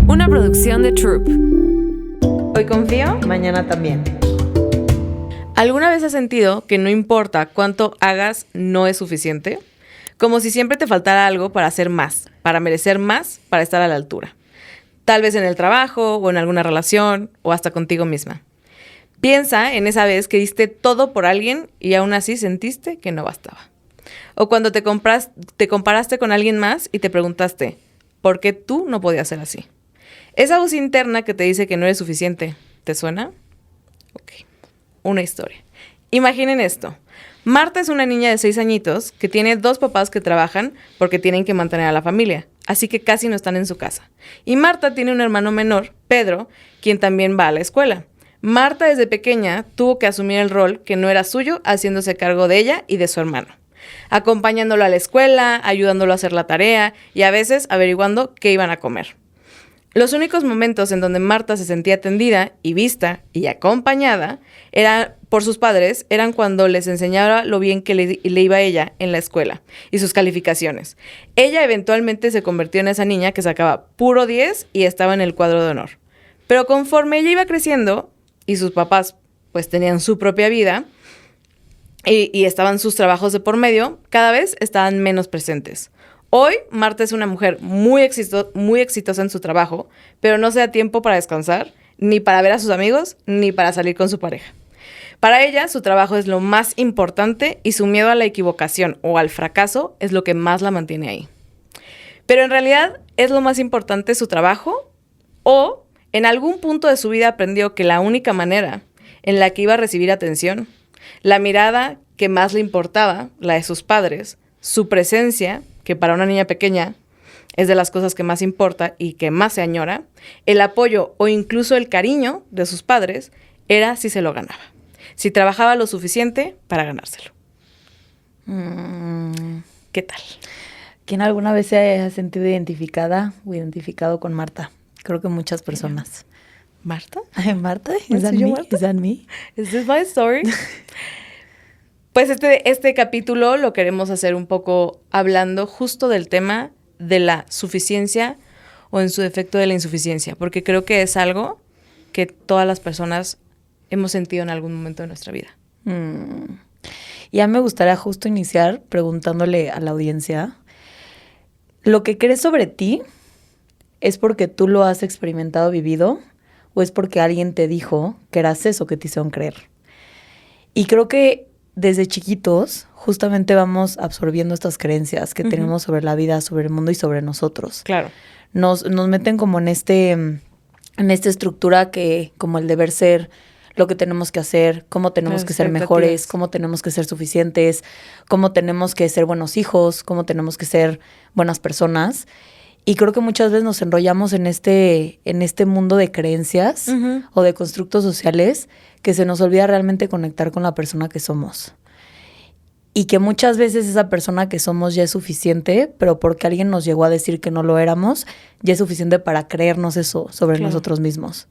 Una producción de Troop. Hoy confío, mañana también. ¿Alguna vez has sentido que no importa cuánto hagas, no es suficiente? Como si siempre te faltara algo para hacer más, para merecer más, para estar a la altura. Tal vez en el trabajo, o en alguna relación, o hasta contigo misma. Piensa en esa vez que diste todo por alguien y aún así sentiste que no bastaba. O cuando te comparaste con alguien más y te preguntaste, ¿por qué tú no podías ser así? Esa voz interna que te dice que no eres suficiente, ¿te suena? Ok. Una historia. Imaginen esto. Marta es una niña de 6 añitos que tiene 2 papás que trabajan porque tienen que mantener a la familia, así que casi no están en su casa. Y Marta tiene un hermano menor, Pedro, quien también va a la escuela. Marta desde pequeña tuvo que asumir el rol que no era suyo, haciéndose cargo de ella y de su hermano, acompañándolo a la escuela, ayudándolo a hacer la tarea y a veces averiguando qué iban a comer. Los únicos momentos en donde Marta se sentía atendida y vista y acompañada por sus padres eran cuando les enseñaba lo bien que le iba a ella en la escuela y sus calificaciones. Ella eventualmente se convirtió en esa niña que sacaba puro 10 y estaba en el cuadro de honor. Pero conforme ella iba creciendo y sus papás pues tenían su propia vida y estaban sus trabajos de por medio, cada vez estaban menos presentes. Hoy, Marta es una mujer muy exitosa en su trabajo, pero no se da tiempo para descansar, ni para ver a sus amigos, ni para salir con su pareja. Para ella, su trabajo es lo más importante y su miedo a la equivocación o al fracaso es lo que más la mantiene ahí. Pero en realidad, ¿es lo más importante su trabajo? ¿O en algún punto de su vida aprendió que la única manera en la que iba a recibir atención, la mirada que más le importaba, la de sus padres, su presencia, que para una niña pequeña es de las cosas que más importa y que más se añora, el apoyo o incluso el cariño de sus padres era si se lo ganaba, si trabajaba lo suficiente para ganárselo? ¿Qué tal? ¿Quién alguna vez se ha sentido identificada o identificado con Marta? Creo que muchas personas. ¿Marta? ¿Marta? ¿Is that me? ¿Is that me? ¿Is this my story? Pues este capítulo lo queremos hacer un poco hablando justo del tema de la suficiencia o en su defecto de la insuficiencia, porque creo que es algo que todas las personas hemos sentido en algún momento de nuestra vida. Ya me gustaría justo iniciar preguntándole a la audiencia, ¿lo que crees sobre ti es porque tú lo has experimentado, vivido, o es porque alguien te dijo que eras eso que te hicieron creer? Y creo que desde chiquitos, justamente vamos absorbiendo estas creencias que tenemos sobre la vida, sobre el mundo y sobre nosotros. Claro. Nos meten como en esta estructura que, como el deber ser, lo que tenemos que hacer, cómo tenemos que ser mejores, cómo tenemos que ser suficientes, cómo tenemos que ser buenos hijos, cómo tenemos que ser buenas personas. Y creo que muchas veces nos enrollamos en este mundo de creencias o de constructos sociales que se nos olvida realmente conectar con la persona que somos. Y que muchas veces esa persona que somos ya es suficiente, pero porque alguien nos llegó a decir que no lo éramos, ya es suficiente para creernos eso sobre nosotros mismos.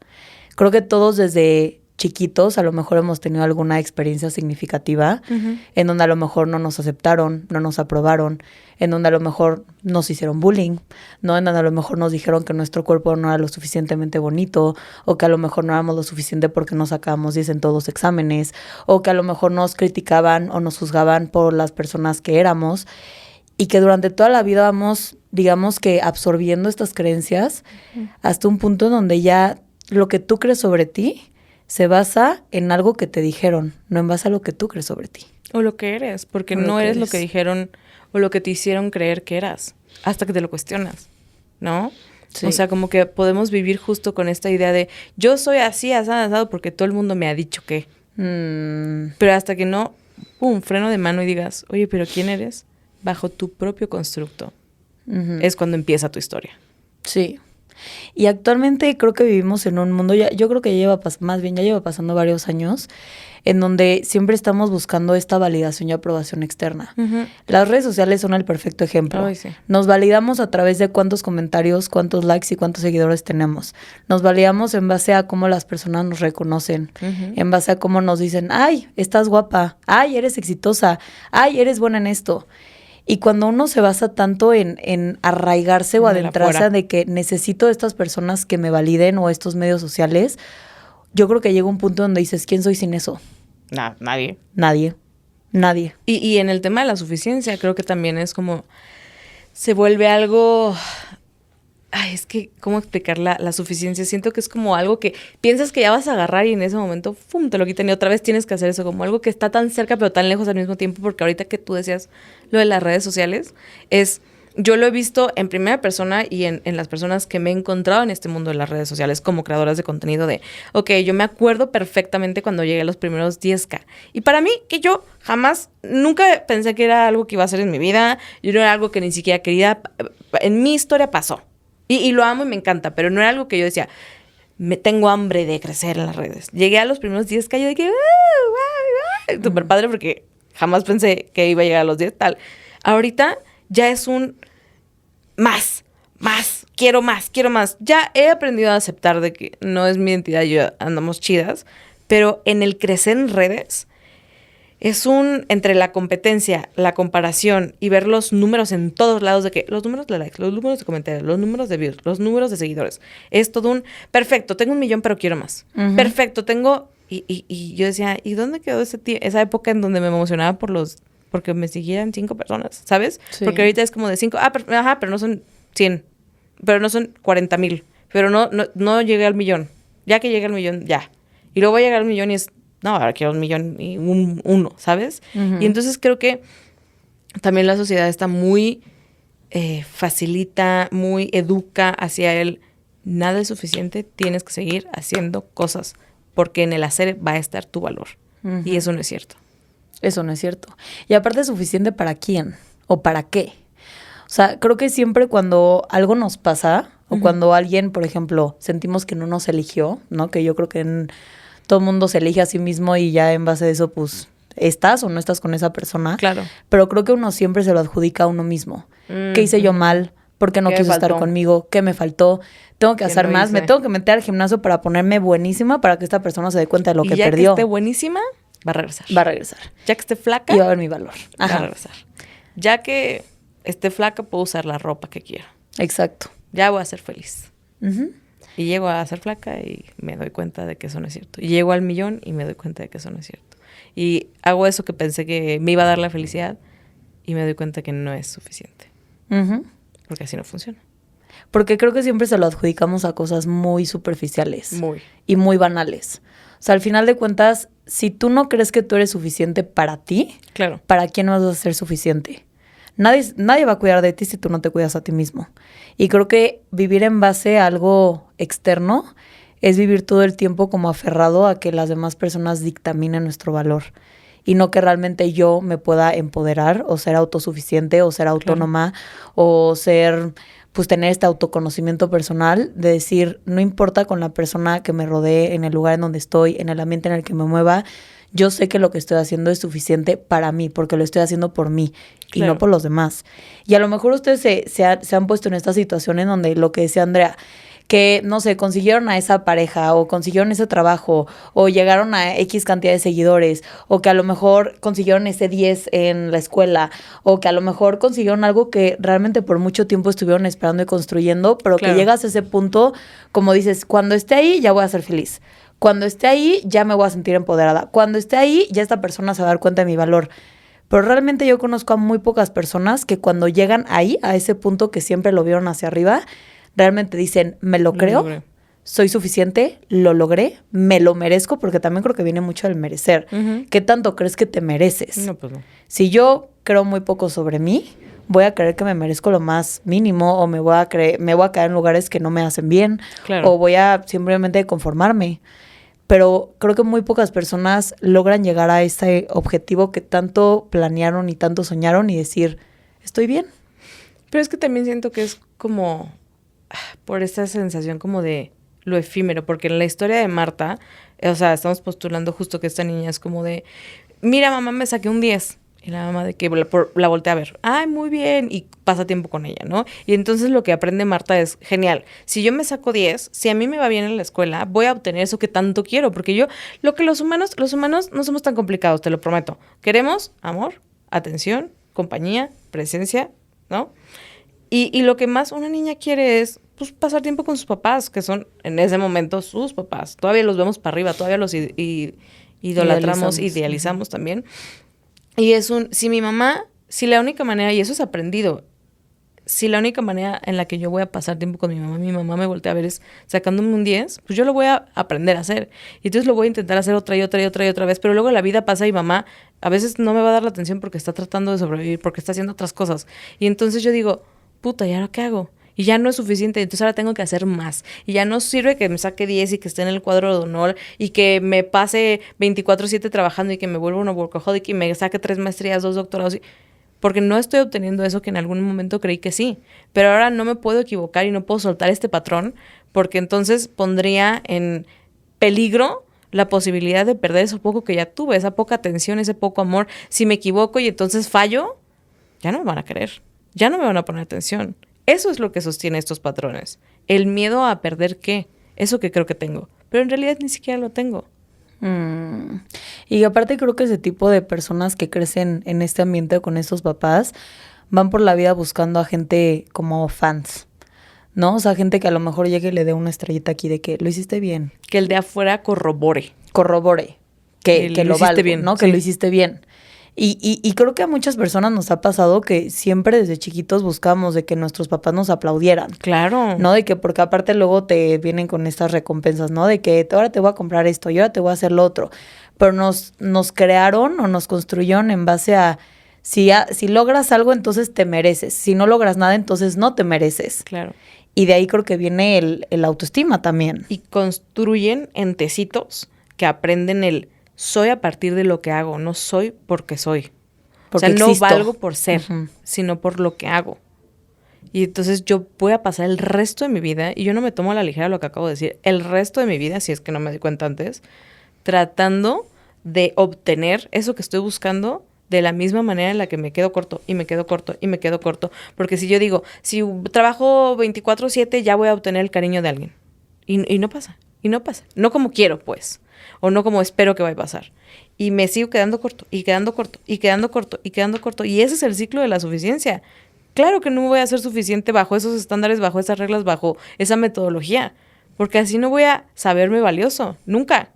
Creo que todos desde chiquitos a lo mejor hemos tenido alguna experiencia significativa en donde a lo mejor no nos aceptaron, no nos aprobaron, en donde a lo mejor nos hicieron bullying, ¿no? En donde a lo mejor nos dijeron que nuestro cuerpo no era lo suficientemente bonito, o que a lo mejor no éramos lo suficiente porque no sacábamos 10 en todos los exámenes, o que a lo mejor nos criticaban o nos juzgaban por las personas que éramos, y que durante toda la vida vamos, digamos que absorbiendo estas creencias hasta un punto en donde ya lo que tú crees sobre ti se basa en algo que te dijeron, no en base a lo que tú crees sobre ti. O lo que eres, porque no eres lo que dijeron o lo que te hicieron creer que eras, hasta que te lo cuestionas, ¿no? Sí. O sea, como que podemos vivir justo con esta idea de yo soy así, asado, porque todo el mundo me ha dicho que. Pero hasta que no, freno de mano y digas, oye, ¿pero quién eres? Bajo tu propio constructo. Es cuando empieza tu historia. Sí. Y actualmente creo que vivimos en un mundo, yo creo que ya lleva pasando varios años, en donde siempre estamos buscando esta validación y aprobación externa. Las redes sociales son el perfecto ejemplo. Ay, sí. Nos validamos a través de cuántos comentarios, cuántos likes y cuántos seguidores tenemos. Nos validamos en base a cómo las personas nos reconocen, en base a cómo nos dicen, ay, estás guapa, ay, eres exitosa, ay, eres buena en esto. Y cuando uno se basa tanto en arraigarse o adentrarse de que necesito estas personas que me validen o estos medios sociales, yo creo que llega un punto donde dices, ¿quién soy sin eso? Nadie. Nadie. Y en el tema de la suficiencia, creo que también es como, se vuelve algo... Ay, es que, ¿cómo explicar la suficiencia? Siento que es como algo que piensas que ya vas a agarrar y en ese momento, ¡fum!, te lo quitan y otra vez tienes que hacer eso, como algo que está tan cerca pero tan lejos al mismo tiempo, porque ahorita que tú decías lo de las redes sociales, yo lo he visto en primera persona y en las personas que me he encontrado en este mundo de las redes sociales como creadoras de contenido yo me acuerdo perfectamente cuando llegué a los primeros 10K. Y para mí, que yo jamás, nunca pensé que era algo que iba a hacer en mi vida, yo no era algo que ni siquiera quería, en mi historia pasó. Y lo amo y me encanta, pero no era algo que yo decía, me tengo hambre de crecer en las redes. Llegué a los primeros 10K y yo de que, súper padre porque jamás pensé que iba a llegar a los 10, tal. Ahorita ya es un más, quiero más. Ya he aprendido a aceptar de que no es mi identidad, yo andamos chidas, pero en el crecer en redes es entre la competencia, la comparación y ver los números en todos lados de que los números de likes, los números de comentarios, los números de views, los números de seguidores. Es todo perfecto, tengo 1 millón pero quiero más. Uh-huh. Perfecto, tengo... Y yo decía, ¿y dónde quedó esa época en donde me emocionaba porque me siguieran 5 personas, ¿sabes? Sí. Porque ahorita es como de 5, pero no son 100, pero no son 40,000, pero no llegué al millón. Ya que llegue al millón, ya. Y luego voy a llegar al millón y ahora quiero 1 millón y uno, ¿sabes? Uh-huh. Y entonces creo que también la sociedad está muy facilita, muy educa hacia nada es suficiente, tienes que seguir haciendo cosas, porque en el hacer va a estar tu valor. Uh-huh. Y eso no es cierto. Eso no es cierto. Y aparte es suficiente ¿para quién? ¿O para qué? O sea, creo que siempre cuando algo nos pasa, o uh-huh, cuando alguien, por ejemplo, sentimos que no nos eligió, ¿no? Que yo creo que todo el mundo se elige a sí mismo y ya en base de eso, pues, estás o no estás con esa persona. Claro. Pero creo que uno siempre se lo adjudica a uno mismo. Uh-huh. ¿Qué hice yo mal? ¿Por qué no quiso estar conmigo? ¿Qué me faltó? Tengo que hacer más. Me tengo que meter al gimnasio para ponerme buenísima para que esta persona se dé cuenta de lo que perdió. Y ya que esté buenísima, va a regresar. Ya que esté flaca, y va a ver mi valor. Ajá. Va a regresar. Ya que esté flaca, puedo usar la ropa que quiero. Exacto. Ya voy a ser feliz. Uh-huh. Y llego a ser flaca y me doy cuenta de que eso no es cierto. Y llego al millón y me doy cuenta de que eso no es cierto. Y hago eso que pensé que me iba a dar la felicidad y me doy cuenta que no es suficiente. Uh-huh. Porque así no funciona. Porque creo que siempre se lo adjudicamos a cosas muy superficiales. Y muy banales. O sea, al final de cuentas, si tú no crees que tú eres suficiente para ti, claro, ¿para quién vas a ser suficiente? Nadie va a cuidar de ti si tú no te cuidas a ti mismo. Y creo que vivir en base a algo externo es vivir todo el tiempo como aferrado a que las demás personas dictaminen nuestro valor. Y no que realmente yo me pueda empoderar o ser autosuficiente o ser autónoma, claro, o pues tener este autoconocimiento personal de decir, no importa con la persona que me rodee, en el lugar en donde estoy, en el ambiente en el que me mueva, yo sé que lo que estoy haciendo es suficiente para mí, porque lo estoy haciendo por mí, claro, y no por los demás. Y a lo mejor ustedes se han puesto en esta situación en donde lo que decía Andrea, que, no sé, consiguieron a esa pareja o consiguieron ese trabajo o llegaron a X cantidad de seguidores o que a lo mejor consiguieron ese 10 en la escuela o que a lo mejor consiguieron algo que realmente por mucho tiempo estuvieron esperando y construyendo, pero claro, que llegas a ese punto, como dices, cuando esté ahí ya voy a ser feliz. Cuando esté ahí ya me voy a sentir empoderada. Cuando esté ahí ya esta persona se va a dar cuenta de mi valor. Pero realmente yo conozco a muy pocas personas que cuando llegan ahí, a ese punto que siempre lo vieron hacia arriba, realmente dicen, me lo creo, soy suficiente, lo logré, me lo merezco, porque también creo que viene mucho del merecer. Uh-huh. ¿Qué tanto crees que te mereces? No, pues no. Si yo creo muy poco sobre mí, voy a creer que me merezco lo más mínimo o me voy a caer en lugares que no me hacen bien, claro, o voy a simplemente conformarme. Pero creo que muy pocas personas logran llegar a ese objetivo que tanto planearon y tanto soñaron y decir, estoy bien. Pero es que también siento que es como por esa sensación como de lo efímero, porque en la historia de Marta, o sea, estamos postulando justo que esta niña es como de, mira, mamá, me saqué un 10. Y la mamá de que la voltea a ver. Ay, muy bien. Y pasa tiempo con ella, ¿no? Y entonces lo que aprende Marta es genial. Si yo me saco 10, si a mí me va bien en la escuela, voy a obtener eso que tanto quiero. Porque los humanos no somos tan complicados, te lo prometo. Queremos amor, atención, compañía, presencia, ¿no? Y lo que más una niña quiere es, pues, pasar tiempo con sus papás, que son, en ese momento, sus papás. Todavía los vemos para arriba, todavía los idolatramos, idealizamos también. Y si mi mamá, si la única manera, y eso es aprendido, si la única manera en la que yo voy a pasar tiempo con mi mamá me voltea a ver es sacándome un 10, pues yo lo voy a aprender a hacer. Y entonces lo voy a intentar hacer otra vez, pero luego la vida pasa y mamá a veces no me va a dar la atención porque está tratando de sobrevivir, porque está haciendo otras cosas. Y entonces yo digo, puta, ¿y ahora qué hago? Y ya no es suficiente, entonces ahora tengo que hacer más. Y ya no sirve que me saque 10 y que esté en el cuadro de honor y que me pase 24/7 trabajando y que me vuelva una workaholic y me saque 3 maestrías, 2 doctorados. Porque no estoy obteniendo eso que en algún momento creí que sí. Pero ahora no me puedo equivocar y no puedo soltar este patrón porque entonces pondría en peligro la posibilidad de perder eso poco que ya tuve, esa poca atención, ese poco amor. Si me equivoco y entonces fallo, ya no me van a querer, ya no me van a poner atención. Eso es lo que sostiene estos patrones. El miedo a perder qué, eso que creo que tengo. Pero en realidad ni siquiera lo tengo. Y aparte creo que ese tipo de personas que crecen en este ambiente con estos papás van por la vida buscando a gente como fans, ¿no? O sea, gente que a lo mejor llegue y le dé una estrellita aquí de que lo hiciste bien. Que el de afuera corrobore. Que lo valgo, bien, ¿no? Sí. Que lo hiciste bien. Y creo que a muchas personas nos ha pasado que siempre desde chiquitos buscamos de que nuestros papás nos aplaudieran. Claro. ¿No? De que porque aparte luego te vienen con estas recompensas, ¿no? De que ahora te voy a comprar esto y ahora te voy a hacer lo otro. Pero nos crearon o nos construyeron en base a si logras algo, entonces te mereces. Si no logras nada, entonces no te mereces. Claro. Y de ahí creo que viene el autoestima también. Y construyen entecitos que aprenden el soy a partir de lo que hago, no soy porque soy. Porque o sea, no existo. valgo por ser, sino por lo que hago. Y entonces yo voy a pasar el resto de mi vida, y yo no me tomo a la ligera lo que acabo de decir, el resto de mi vida, si es que no me di cuenta antes, tratando de obtener eso que estoy buscando de la misma manera en la que me quedo corto, y me quedo corto, y me quedo corto. Porque si yo digo, si trabajo 24/7, ya voy a obtener el cariño de alguien. Y no pasa, y no pasa. No como quiero, pues. O no como espero que vaya a pasar. Y me sigo quedando corto, y quedando corto, y quedando corto, y quedando corto. Y ese es el ciclo de la suficiencia. Claro que no voy a ser suficiente bajo esos estándares, bajo esas reglas, bajo esa metodología. Porque así no voy a saberme valioso. Nunca.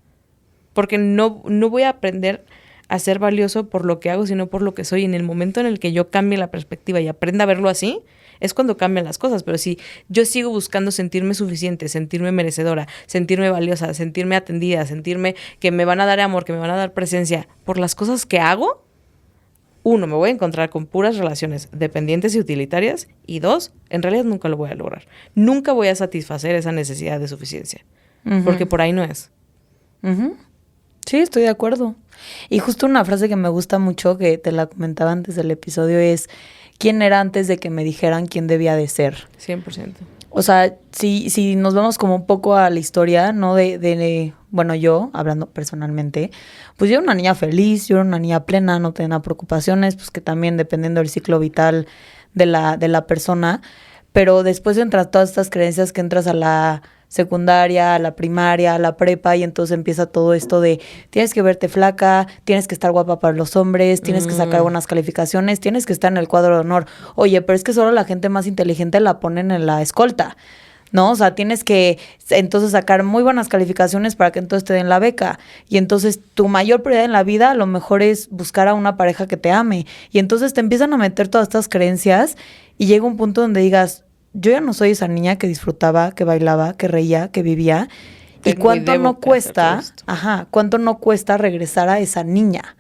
Porque no voy a aprender a ser valioso por lo que hago, sino por lo que soy. En el momento en el que yo cambie la perspectiva y aprenda a verlo así, es cuando cambian las cosas. Pero si yo sigo buscando sentirme suficiente, sentirme merecedora, sentirme valiosa, sentirme atendida, sentirme que me van a dar amor, que me van a dar presencia por las cosas que hago, 1, me voy a encontrar con puras relaciones dependientes y utilitarias, y 2, en realidad nunca lo voy a lograr. Nunca voy a satisfacer esa necesidad de suficiencia, porque por ahí no es. Sí, estoy de acuerdo. Y justo una frase que me gusta mucho, que te la comentaba antes del episodio, es ¿quién era antes de que me dijeran quién debía de ser? 100%. O sea, si nos vemos como un poco a la historia, ¿no? Bueno, yo, hablando personalmente, pues yo era una niña feliz, yo era una niña plena, no tenía preocupaciones, pues que también dependiendo del ciclo vital de la persona, pero después entras todas estas creencias que entras a la secundaria, a la primaria, a la prepa, y entonces empieza todo esto de tienes que verte flaca, tienes que estar guapa para los hombres, tienes que sacar buenas calificaciones, tienes que estar en el cuadro de honor. Oye, pero es que solo la gente más inteligente la ponen en la escolta, ¿no? O sea, tienes que entonces sacar muy buenas calificaciones para que entonces te den la beca. Y entonces tu mayor prioridad en la vida a lo mejor es buscar a una pareja que te ame. Y entonces te empiezan a meter todas estas creencias y llega un punto donde digas, yo ya no soy esa niña que disfrutaba, que bailaba, que reía, que vivía. Y cuánto no cuesta, cuánto no cuesta regresar a esa niña,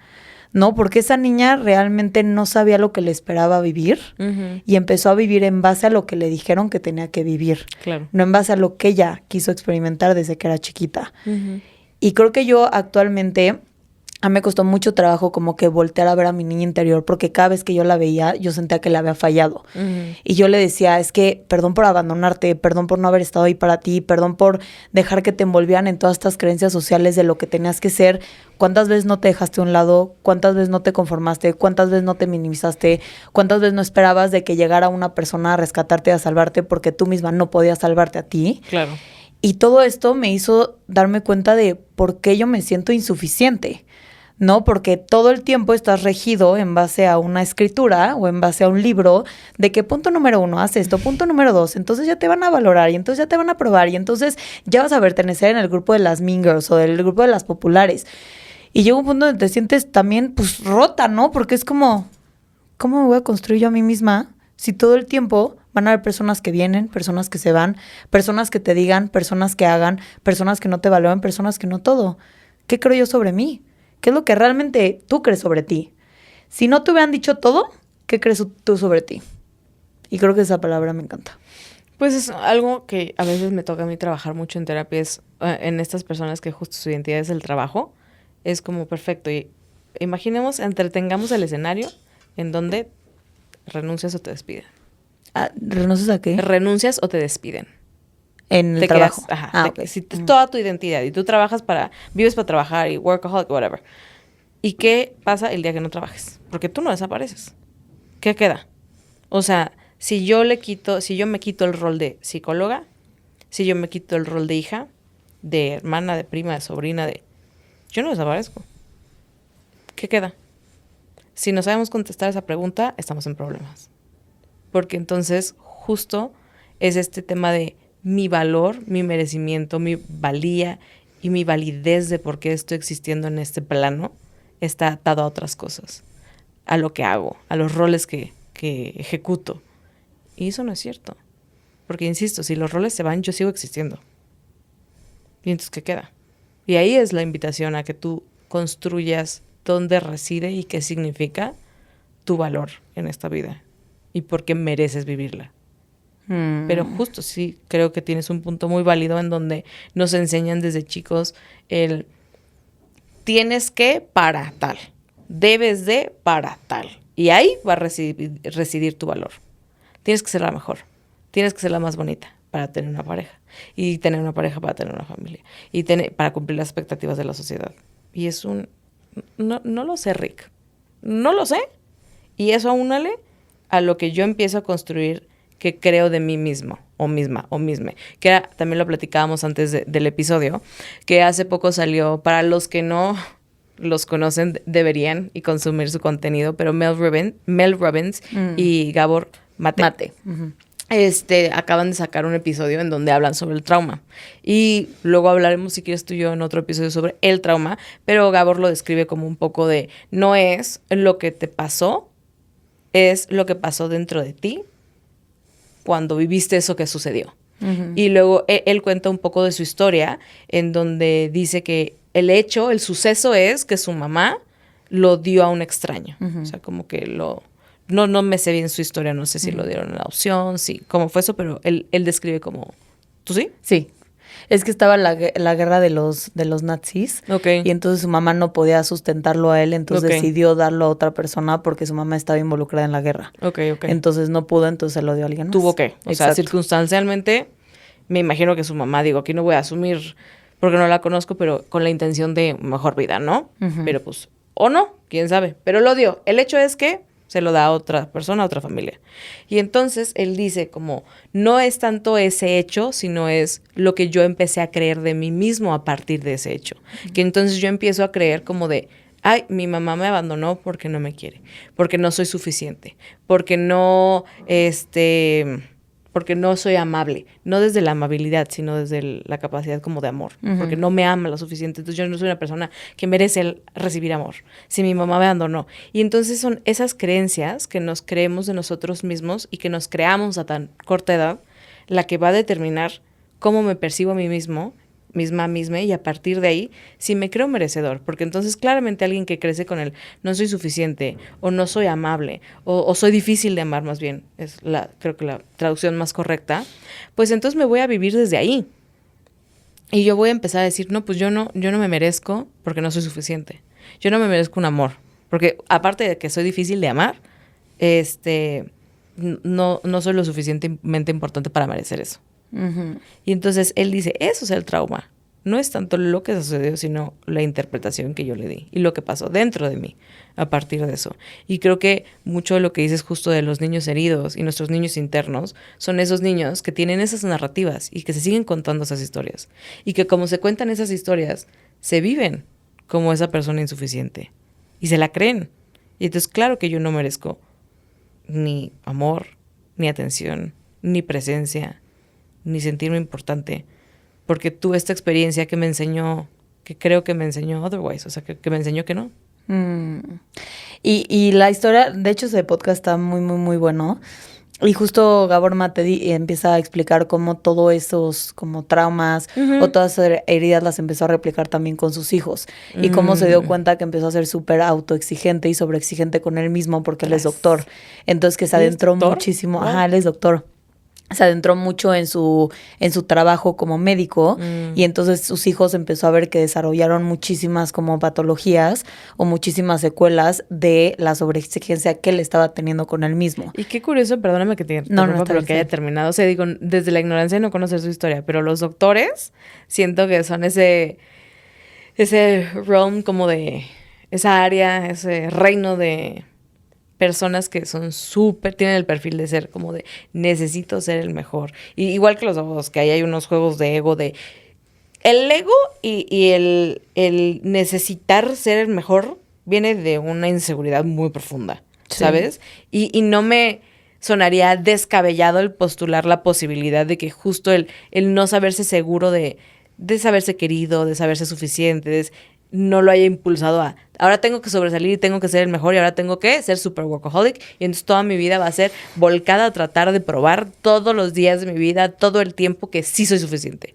¿no? Porque esa niña realmente no sabía lo que le esperaba vivir y empezó a vivir en base a lo que le dijeron que tenía que vivir. Claro. No en base a lo que ella quiso experimentar desde que era chiquita. Y creo que yo actualmente, a mí me costó mucho trabajo como que voltear a ver a mi niña interior, porque cada vez que yo la veía, yo sentía que le había fallado. Y yo le decía, es que perdón por abandonarte, perdón por no haber estado ahí para ti, perdón por dejar que te envolvieran en todas estas creencias sociales de lo que tenías que ser. ¿Cuántas veces no te dejaste a un lado? ¿Cuántas veces no te conformaste? ¿Cuántas veces no te minimizaste? ¿Cuántas veces no esperabas de que llegara una persona a rescatarte y a salvarte porque tú misma no podías salvarte a ti? Claro. Y todo esto me hizo darme cuenta de por qué yo me siento insuficiente, ¿no? Porque todo el tiempo estás regido en base a una escritura o en base a un libro de que punto número 1, haz esto, punto número 2, entonces ya te van a valorar y entonces ya te van a aprobar y entonces ya vas a pertenecer en el grupo de las mean girls o del grupo de las populares. Y llega un punto donde te sientes también, pues, rota, ¿no? Porque es como, ¿cómo me voy a construir yo a mí misma si todo el tiempo van a haber personas que vienen, personas que se van, personas que te digan, personas que hagan, personas que no te valoran, personas que no todo? ¿Qué creo yo sobre mí? ¿Qué es lo que realmente tú crees sobre ti? Si no te hubieran dicho todo, ¿qué crees tú sobre ti? Y creo que esa palabra me encanta. Pues es algo que a veces me toca a mí trabajar mucho en terapia, es en estas personas que justo su identidad es el trabajo. Es como perfecto. Y imaginemos, entretengamos el escenario en donde renuncias o te despiden. ¿Renuncias a qué? Renuncias o te despiden. En el trabajo. Quedas, okay. Si toda tu identidad y tú vives para trabajar y workaholic, whatever. ¿Y qué pasa el día que no trabajes? Porque tú no desapareces. ¿Qué queda? O sea, si yo me quito el rol de psicóloga, si yo me quito el rol de hija, de hermana, de prima, de sobrina, yo no desaparezco. ¿Qué queda? Si no sabemos contestar esa pregunta, estamos en problemas. Porque entonces justo es este tema de mi valor, mi merecimiento, mi valía y mi validez de por qué estoy existiendo en este plano está atado a otras cosas, a lo que hago, a los roles que ejecuto. Y eso no es cierto. Porque, insisto, si los roles se van, yo sigo existiendo. ¿Y entonces qué queda? Y ahí es la invitación a que tú construyas dónde reside y qué significa tu valor en esta vida y por qué mereces vivirla. Pero justo sí, creo que tienes un punto muy válido en donde nos enseñan desde chicos el tienes que para tal, debes de para tal. Y ahí va a residir tu valor. Tienes que ser la mejor, tienes que ser la más bonita para tener una pareja. Y tener una pareja para tener una familia. Y para cumplir las expectativas de la sociedad. Y es no lo sé, Rick. No lo sé. Y eso aúnale a lo que yo empiezo a construir que creo de mí mismo, o misma, o misme. Que también lo platicábamos antes del episodio, que hace poco salió, para los que no los conocen, deberían y consumir su contenido, pero Mel Robbins y Gabor Mate. Uh-huh. Acaban de sacar un episodio en donde hablan sobre el trauma. Y luego hablaremos, si quieres tú y yo, en otro episodio sobre el trauma, pero Gabor lo describe como un poco de, no es lo que te pasó, es lo que pasó dentro de ti cuando viviste eso que sucedió. Uh-huh. Y luego él cuenta un poco de su historia, en donde dice que el suceso es que su mamá lo dio a un extraño. Uh-huh. O sea, como que no me sé bien su historia, no sé si lo dieron en adopción, cómo fue eso, pero él describe como... ¿Tú sí? Sí. Es que estaba la guerra de los nazis. Okay. Y entonces su mamá no podía sustentarlo a él, entonces decidió darlo a otra persona porque su mamá estaba involucrada en la guerra. Okay. Entonces no pudo, entonces se lo dio a alguien más. Tuvo que. O sea, circunstancialmente, me imagino que su mamá, aquí no voy a asumir porque no la conozco, pero con la intención de mejor vida, ¿no? Uh-huh. Pero pues, o no, quién sabe. Pero lo dio. El hecho es que se lo da a otra persona, a otra familia. Y entonces él dice como, no es tanto ese hecho, sino es lo que yo empecé a creer de mí mismo a partir de ese hecho. Uh-huh. Que entonces yo empiezo a creer como de, ay, mi mamá me abandonó porque no me quiere, porque no soy suficiente, porque no soy amable, no desde la amabilidad, sino desde la capacidad como de amor, uh-huh. Porque no me ama lo suficiente, entonces yo no soy una persona que merece recibir amor, si mi mamá me abandonó. Y entonces son esas creencias que nos creemos de nosotros mismos y que nos creamos a tan corta edad, la que va a determinar cómo me percibo a mí misma, y a partir de ahí, si me creo merecedor, porque entonces claramente alguien que crece con el no soy suficiente, o no soy amable, o soy difícil de amar más bien, creo que la traducción más correcta, pues entonces me voy a vivir desde ahí. Y yo voy a empezar a decir, no, pues yo no me merezco porque no soy suficiente. Yo no me merezco un amor, porque aparte de que soy difícil de amar, no soy lo suficientemente importante para merecer eso. Uh-huh. Y entonces él dice, eso es el trauma. No es tanto lo que sucedió, sino la interpretación que yo le di y lo que pasó dentro de mí a partir de eso. Y creo que mucho de lo que dices justo de los niños heridos y nuestros niños internos son esos niños que tienen esas narrativas y que se siguen contando esas historias. Y que como se cuentan esas historias, se viven como esa persona insuficiente. Y se la creen. Y entonces, claro que yo no merezco ni amor, ni atención, ni presencia, ni sentirme importante. Porque tuve esta experiencia que me enseñó, que creo que me enseñó otherwise. O sea, que me enseñó que no. Y la historia, de hecho, ese podcast está muy, muy, muy bueno. Y justo Gabor Mate empieza a explicar cómo todos esos como traumas o todas esas heridas las empezó a replicar también con sus hijos. Y cómo se dio cuenta que empezó a ser súper autoexigente y sobreexigente con él mismo porque él es doctor. Entonces que se adentró muchísimo. Wow. Ajá, él es doctor. Se adentró mucho en su trabajo como médico y entonces sus hijos empezó a ver que desarrollaron muchísimas como patologías o muchísimas secuelas de la sobreexigencia que él estaba teniendo con él mismo. Y qué curioso, perdóname que te interrumpa, pero que haya terminado. O sea, digo, desde la ignorancia de no conocer su historia, pero los doctores siento que son ese realm como de esa área, ese reino de personas que son tienen el perfil de ser como de necesito ser el mejor. Y igual que los abogados, que ahí hay unos juegos de ego, de el ego y el necesitar ser el mejor viene de una inseguridad muy profunda, ¿sabes? Y no me sonaría descabellado el postular la posibilidad de que justo el no saberse seguro de saberse querido, de saberse suficiente, no lo haya impulsado a ahora tengo que sobresalir y tengo que ser el mejor y ahora tengo que ser super workaholic y entonces toda mi vida va a ser volcada a tratar de probar todos los días de mi vida, todo el tiempo que sí soy suficiente.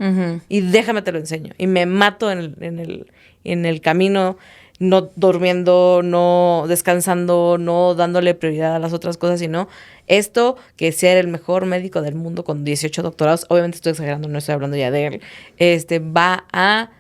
Y déjame te lo enseño. Y me mato en el camino, no durmiendo, no descansando, no dándole prioridad a las otras cosas, sino esto que ser el mejor médico del mundo con 18 doctorados, obviamente estoy exagerando, no estoy hablando ya de él, va a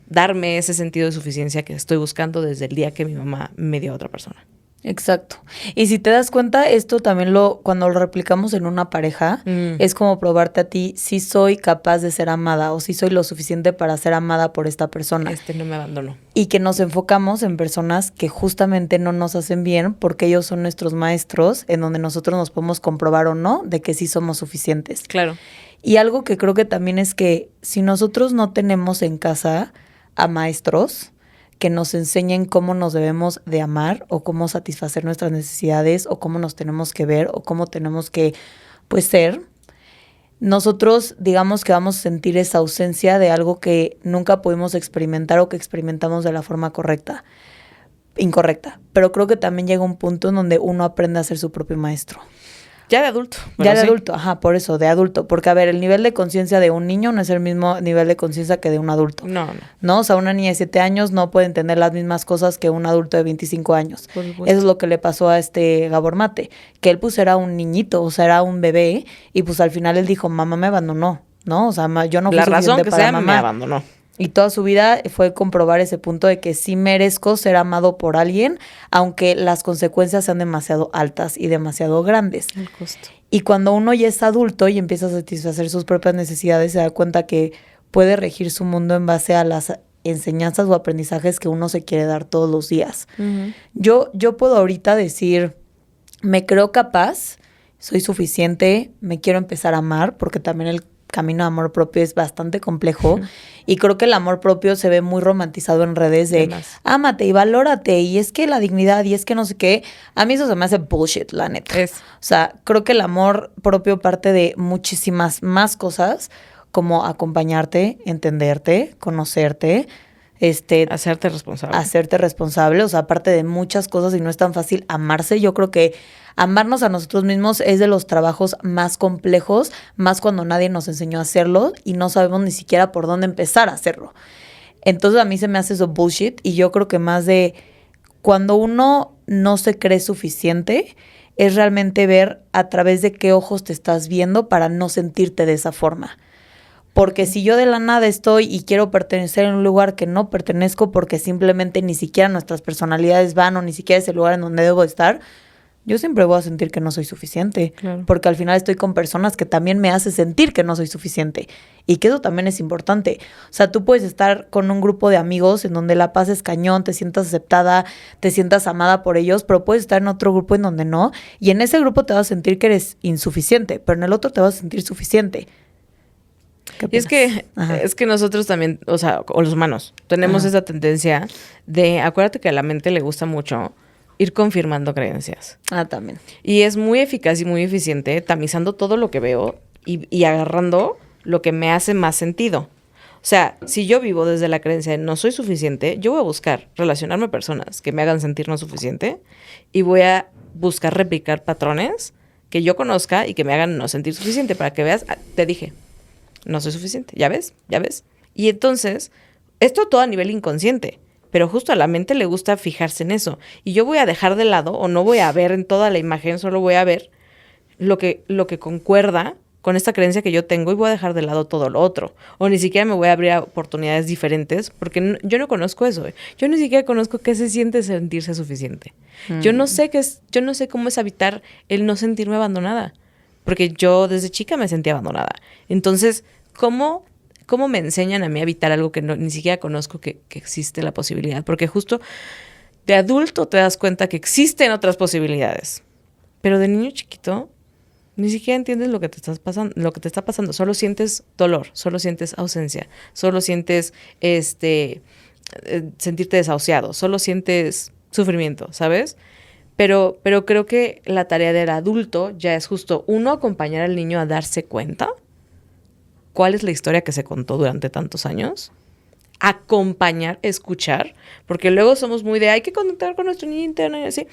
darme ese sentido de suficiencia que estoy buscando desde el día que mi mamá me dio a otra persona. Exacto. Y si te das cuenta, esto también cuando lo replicamos en una pareja, es como probarte a ti si soy capaz de ser amada o si soy lo suficiente para ser amada por esta persona. No me abandonó. Y que nos enfocamos en personas que justamente no nos hacen bien porque ellos son nuestros maestros en donde nosotros nos podemos comprobar o no de que sí somos suficientes. Claro. Y algo que creo que también es que si nosotros no tenemos en casa a maestros que nos enseñen cómo nos debemos de amar o cómo satisfacer nuestras necesidades o cómo nos tenemos que ver o cómo tenemos que, pues, ser, nosotros digamos que vamos a sentir esa ausencia de algo que nunca pudimos experimentar o que experimentamos de la forma incorrecta. Pero creo que también llega un punto en donde uno aprende a ser su propio maestro. Ya de adulto. Ya de adulto, ajá, por eso, de adulto. Porque, a ver, el nivel de conciencia de un niño no es el mismo nivel de conciencia que de un adulto. No, o sea, una niña de 7 años no puede entender las mismas cosas que un adulto de 25 años. Eso es lo que le pasó a Gabor Mate, que él pues era un niñito, o sea, era un bebé, y pues al final él dijo, mamá me abandonó, ¿no? O sea, yo no fui suficiente para mamá. Me abandonó. Y toda su vida fue comprobar ese punto de que sí merezco ser amado por alguien, aunque las consecuencias sean demasiado altas y demasiado grandes. El costo. Y cuando uno ya es adulto y empieza a satisfacer sus propias necesidades, se da cuenta que puede regir su mundo en base a las enseñanzas o aprendizajes que uno se quiere dar todos los días. Yo puedo ahorita decir, me creo capaz, soy suficiente, me quiero empezar a amar, porque también el camino de amor propio es bastante complejo y creo que el amor propio se ve muy romantizado en redes de ámate y valórate y es que la dignidad y es que no sé qué. A mí eso se me hace bullshit, la neta. O sea, creo que el amor propio parte de muchísimas más cosas como acompañarte, entenderte, conocerte, hacerte responsable. Hacerte responsable, o sea, aparte de muchas cosas y no es tan fácil amarse. Yo creo que amarnos a nosotros mismos es de los trabajos más complejos, más cuando nadie nos enseñó a hacerlo y no sabemos ni siquiera por dónde empezar a hacerlo. Entonces a mí se me hace eso bullshit y yo creo que más de cuando uno no se cree suficiente es realmente ver a través de qué ojos te estás viendo para no sentirte de esa forma. Porque si yo de la nada estoy y quiero pertenecer en un lugar que no pertenezco porque simplemente ni siquiera nuestras personalidades van o ni siquiera es el lugar en donde debo estar, yo siempre voy a sentir que no soy suficiente. Claro. Porque al final estoy con personas que también me hacen sentir que no soy suficiente. Y que eso también es importante. O sea, tú puedes estar con un grupo de amigos en donde la paz es cañón, te sientas aceptada, te sientas amada por ellos, pero puedes estar en otro grupo en donde no. Y en ese grupo te vas a sentir que eres insuficiente, pero en el otro te vas a sentir suficiente. Y es que nosotros también, o sea, o los humanos, tenemos esa tendencia de, acuérdate que a la mente le gusta mucho ir confirmando creencias. También. Y es muy eficaz y muy eficiente tamizando todo lo que veo y agarrando lo que me hace más sentido. O sea, si yo vivo desde la creencia de no soy suficiente, yo voy a buscar relacionarme a personas que me hagan sentir no suficiente y voy a buscar replicar patrones que yo conozca y que me hagan no sentir suficiente para que veas, te dije, no soy suficiente, ¿ya ves? Y entonces, esto todo a nivel inconsciente, pero justo a la mente le gusta fijarse en eso. Y yo voy a dejar de lado o no voy a ver en toda la imagen, solo voy a ver lo que concuerda con esta creencia que yo tengo y voy a dejar de lado todo lo otro. O ni siquiera me voy a abrir a oportunidades diferentes porque yo no conozco eso. Yo ni siquiera conozco qué se siente sentirse suficiente. Yo no sé cómo es habitar el no sentirme abandonada. Porque yo desde chica me sentía abandonada. Entonces, ¿cómo me enseñan a mí a habitar algo que ni siquiera conozco que existe la posibilidad? Porque justo de adulto te das cuenta que existen otras posibilidades. Pero de niño chiquito ni siquiera entiendes lo que te está pasando, solo sientes dolor, solo sientes ausencia, solo sientes sentirte desahuciado, solo sientes sufrimiento, ¿sabes? Pero creo que la tarea del adulto ya es justo, uno, acompañar al niño a darse cuenta cuál es la historia que se contó durante tantos años, acompañar, escuchar, porque luego somos muy de hay que conectar con nuestro niño interno y así.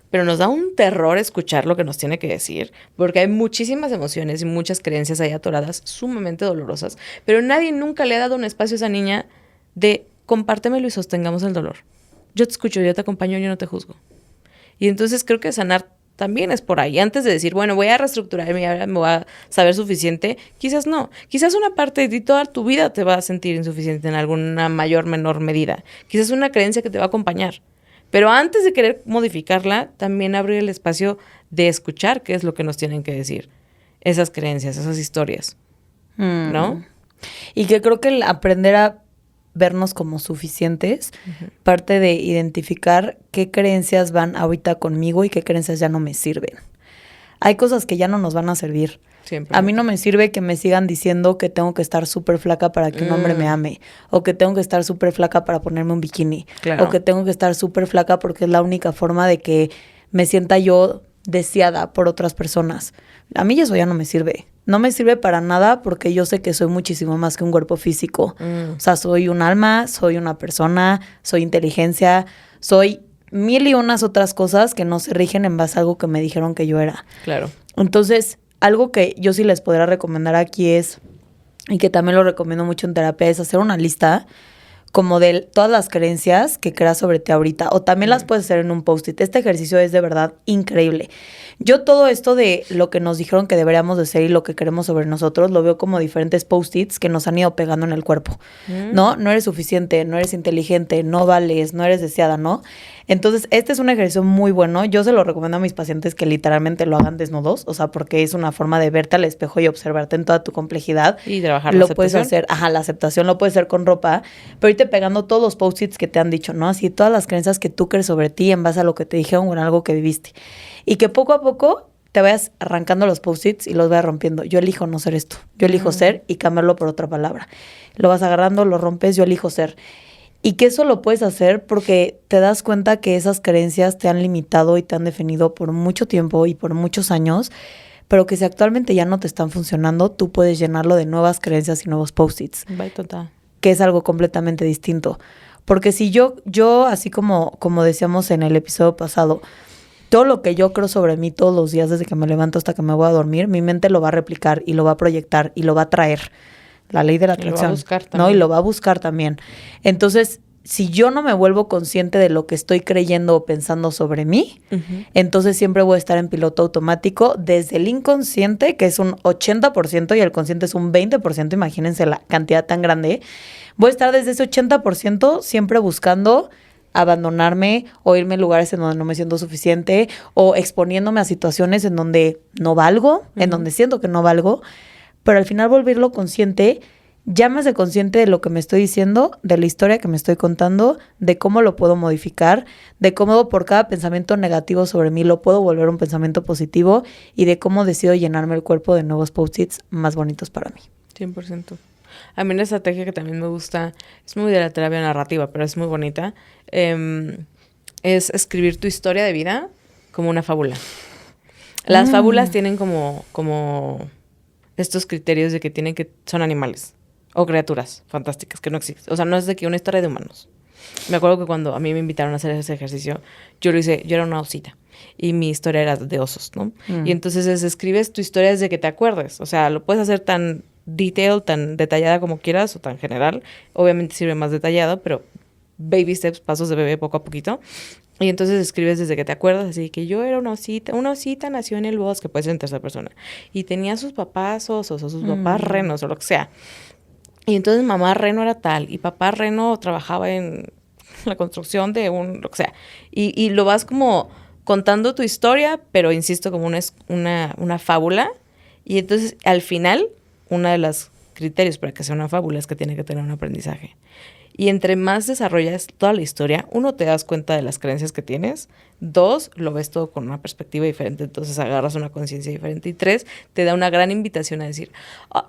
Pero nos da un terror escuchar lo que nos tiene que decir, porque hay muchísimas emociones y muchas creencias ahí atoradas, sumamente dolorosas, pero nadie nunca le ha dado un espacio a esa niña de compártemelo y sostengamos el dolor. Yo te escucho, yo te acompaño, yo no te juzgo. Y entonces creo que sanar también es por ahí. Antes de decir, bueno, voy a reestructurarme y ahora me voy a saber suficiente, quizás no. Quizás una parte de ti toda tu vida te va a sentir insuficiente en alguna mayor, menor medida. Quizás una creencia que te va a acompañar. Pero antes de querer modificarla, también abrir el espacio de escuchar qué es lo que nos tienen que decir. Esas creencias, esas historias. ¿No? Y que creo que el aprender a vernos como suficientes parte de identificar qué creencias van ahorita conmigo y qué creencias ya no me sirven. Hay cosas que ya no nos van a servir. Siempre. A mí no me sirve que me sigan diciendo que tengo que estar súper flaca para que un hombre me ame. O que tengo que estar súper flaca para ponerme un bikini. Claro. O que tengo que estar súper flaca porque es la única forma de que me sienta yo deseada por otras personas. A mí eso ya no me sirve. No me sirve para nada porque yo sé que soy muchísimo más que un cuerpo físico. O sea, soy un alma, soy una persona, soy inteligencia, soy 1001 otras cosas que no se rigen en base a algo que me dijeron que yo era. Claro. Entonces, algo que yo sí les podría recomendar aquí es, y que también lo recomiendo mucho en terapia, es hacer una lista como de todas las creencias que creas sobre ti ahorita. O también las puedes hacer en un post-it. Este ejercicio es de verdad increíble. Yo todo esto de lo que nos dijeron que deberíamos de ser y lo que queremos sobre nosotros, lo veo como diferentes post-its que nos han ido pegando en el cuerpo. ¿No? No eres suficiente, no eres inteligente, no vales, no eres deseada, ¿no? Entonces, este es un ejercicio muy bueno. Yo se lo recomiendo a mis pacientes que literalmente lo hagan desnudos, o sea, porque es una forma de verte al espejo y observarte en toda tu complejidad. Y trabajar la aceptación. Lo puedes hacer, la aceptación lo puedes hacer con ropa, pero irte pegando todos los post-its que te han dicho, ¿no? Así, todas las creencias que tú crees sobre ti en base a lo que te dijeron o en algo que viviste. Y que poco a poco te vayas arrancando los post-its y los vayas rompiendo. Yo elijo no ser esto. Yo elijo ser y cambiarlo por otra palabra. Lo vas agarrando, lo rompes, yo elijo ser. Y que eso lo puedes hacer porque te das cuenta que esas creencias te han limitado y te han definido por mucho tiempo y por muchos años, pero que si actualmente ya no te están funcionando, tú puedes llenarlo de nuevas creencias y nuevos post-its. Total. Que es algo completamente distinto. Porque si yo así como decíamos en el episodio pasado, todo lo que yo creo sobre mí todos los días desde que me levanto hasta que me voy a dormir, mi mente lo va a replicar y lo va a proyectar y lo va a traer. La ley de la atracción. Y lo va a buscar también. ¿No? Y lo va a buscar también. Entonces, si yo no me vuelvo consciente de lo que estoy creyendo o pensando sobre mí, entonces siempre voy a estar en piloto automático desde el inconsciente, que es un 80% y el consciente es un 20%, imagínense la cantidad tan grande. Voy a estar desde ese 80% siempre buscando abandonarme o irme a lugares en donde no me siento suficiente o exponiéndome a situaciones en donde no valgo, en donde siento que no valgo. Pero al final volverlo consciente, llámese consciente de lo que me estoy diciendo, de la historia que me estoy contando, de cómo lo puedo modificar, de cómo por cada pensamiento negativo sobre mí lo puedo volver un pensamiento positivo y de cómo decido llenarme el cuerpo de nuevos post-its más bonitos para mí. 100%. A mí una estrategia que también me gusta, es muy de la terapia narrativa, pero es muy bonita, es escribir tu historia de vida como una fábula. Las fábulas tienen como estos criterios de que son animales o criaturas fantásticas que no existen. O sea, no es de que una historia de humanos. Me acuerdo que cuando a mí me invitaron a hacer ese ejercicio, yo era una osita y mi historia era de osos, ¿no? Y entonces escribes tu historia desde que te acuerdes. O sea, lo puedes hacer tan detail, tan detallada como quieras o tan general. Obviamente sirve más detallado, pero baby steps, pasos de bebé poco a poquito. Y entonces escribes desde que te acuerdas, así que yo era una osita nació en el bosque, puede ser en tercera persona, y tenía sus papás osos o sus papás renos o lo que sea. Y entonces mamá reno era tal, y papá reno trabajaba en la construcción de lo que sea. Y lo vas como contando tu historia, pero insisto, como una fábula. Y entonces al final, uno de los criterios para que sea una fábula es que tiene que tener un aprendizaje. Y entre más desarrollas toda la historia, 1, te das cuenta de las creencias que tienes. 2, lo ves todo con una perspectiva diferente, entonces agarras una conciencia diferente. Y 3, te da una gran invitación a decir,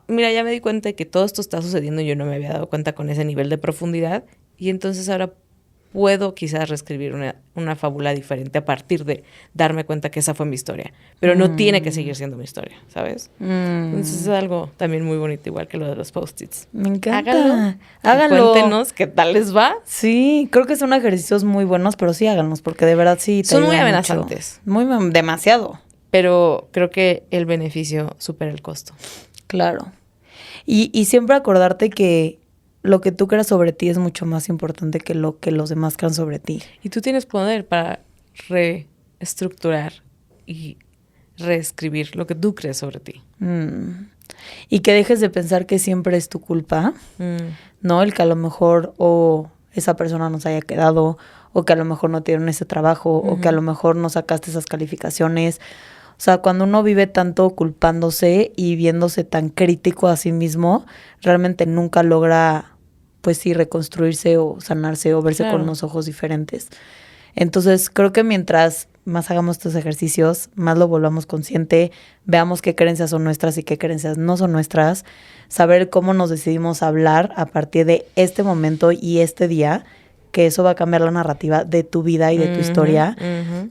mira, ya me di cuenta de que todo esto está sucediendo y yo no me había dado cuenta con ese nivel de profundidad. Y entonces ahora puedo quizás reescribir una fábula diferente a partir de darme cuenta que esa fue mi historia. Pero no tiene que seguir siendo mi historia, ¿sabes? Entonces es algo también muy bonito, igual que lo de los post-its. Me encanta. Háganlo. Cuéntenos qué tal les va. Sí, creo que son ejercicios muy buenos, pero sí háganlos, porque de verdad sí te son muy amenazantes. Demasiado. Pero creo que el beneficio supera el costo. Claro. Y siempre acordarte que lo que tú creas sobre ti es mucho más importante que lo que los demás crean sobre ti. Y tú tienes poder para reestructurar y reescribir lo que tú crees sobre ti. Y que dejes de pensar que siempre es tu culpa, ¿no? El que a lo mejor o esa persona no se haya quedado, o que a lo mejor no te dieron ese trabajo, o que a lo mejor no sacaste esas calificaciones. O sea, cuando uno vive tanto culpándose y viéndose tan crítico a sí mismo, realmente nunca logra, pues sí, reconstruirse o sanarse o verse con unos ojos diferentes. Entonces, creo que mientras más hagamos estos ejercicios, más lo volvamos consciente, veamos qué creencias son nuestras y qué creencias no son nuestras, saber cómo nos decidimos hablar a partir de este momento y este día, que eso va a cambiar la narrativa de tu vida y de tu historia.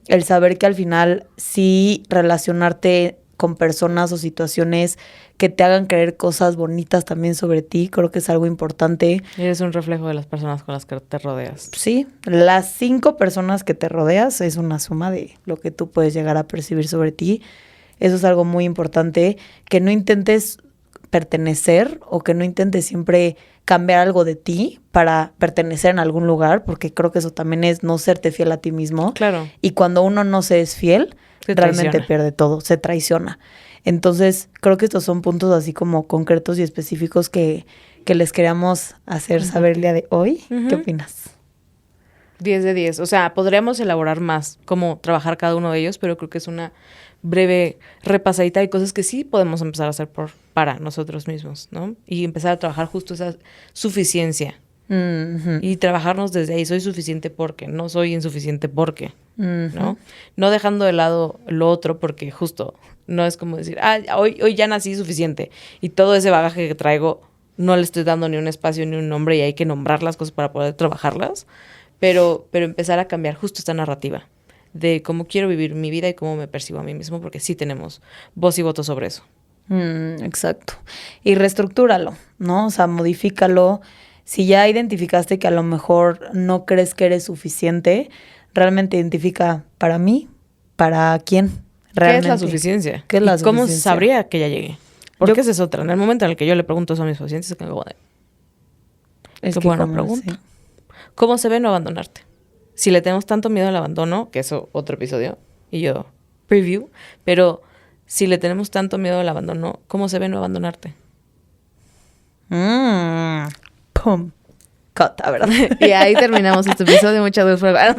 El saber que al final sí relacionarte con personas o situaciones que te hagan creer cosas bonitas también sobre ti, creo que es algo importante. Eres un reflejo de las personas con las que te rodeas. Sí, las 5 personas que te rodeas es una suma de lo que tú puedes llegar a percibir sobre ti. Eso es algo muy importante, que no intentes pertenecer o que no intentes siempre cambiar algo de ti para pertenecer en algún lugar, porque creo que eso también es no serte fiel a ti mismo. Claro. Y cuando uno no se es fiel, realmente pierde todo, se traiciona. Entonces, creo que estos son puntos así como concretos y específicos que les queríamos hacer saber el día de hoy. ¿Qué opinas? 10 de 10. O sea, podríamos elaborar más cómo trabajar cada uno de ellos, pero creo que es una breve repasadita de cosas que sí podemos empezar a hacer para nosotros mismos, ¿no? Y empezar a trabajar justo esa suficiencia. Y trabajarnos desde ahí. Soy suficiente porque, no soy insuficiente porque, ¿no? No dejando de lado lo otro porque justo no es como decir, hoy ya nací suficiente y todo ese bagaje que traigo no le estoy dando ni un espacio ni un nombre y hay que nombrar las cosas para poder trabajarlas, pero empezar a cambiar justo esta narrativa de cómo quiero vivir mi vida y cómo me percibo a mí mismo, porque sí tenemos voz y voto sobre eso. Exacto. Y reestructúralo, ¿no? O sea, modifícalo. Si ya identificaste que a lo mejor no crees que eres suficiente, realmente identifica para mí, para quién realmente. ¿Qué es la suficiencia? ¿Qué es la suficiencia? ¿Cómo sabría que ya llegué? Porque esa es otra. En el momento en el que yo le pregunto eso a mis pacientes, es que me voy a... Qué buena pregunta. Sí. ¿Cómo se ve no abandonarte? Si le tenemos tanto miedo al abandono, que eso otro episodio, y yo preview, pero si le tenemos tanto miedo al abandono, ¿cómo se ve no abandonarte? ¡Pum! Cota, ¿verdad? Y ahí terminamos este episodio. Muchas gracias.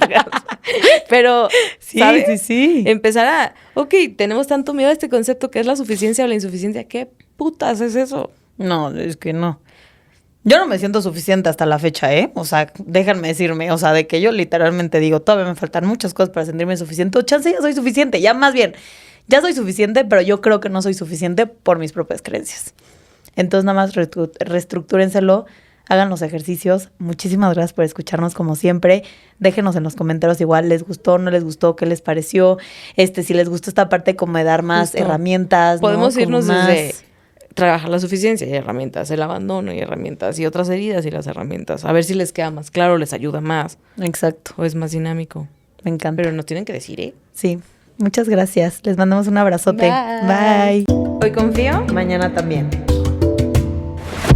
Pero, sí, ¿sabes? Sí. Empezar a... Ok, tenemos tanto miedo a este concepto que es la suficiencia o la insuficiencia. ¿Qué putas es eso? No, es que no. Yo no me siento suficiente hasta la fecha, ¿eh? O sea, déjenme decirme, o sea, de que yo literalmente digo, todavía me faltan muchas cosas para sentirme suficiente. O chance ya soy suficiente, ya más bien, ya soy suficiente, pero yo creo que no soy suficiente por mis propias creencias. Entonces nada más reestructúrenselo, hagan los ejercicios. Muchísimas gracias por escucharnos como siempre. Déjenos en los comentarios igual, ¿les gustó, no les gustó? ¿Qué les pareció? Si les gustó esta parte como de dar más herramientas. Podemos ¿no? irnos más... desde trabajar la suficiencia y herramientas, el abandono y herramientas, y otras heridas y las herramientas. A ver si les queda más claro, les ayuda más. Exacto. O es más dinámico. Me encanta. Pero nos tienen que decir, ¿eh? Sí. Muchas gracias. Les mandamos un abrazote. Bye. Bye. Hoy confío. Mañana también.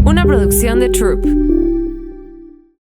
Una producción de Troop.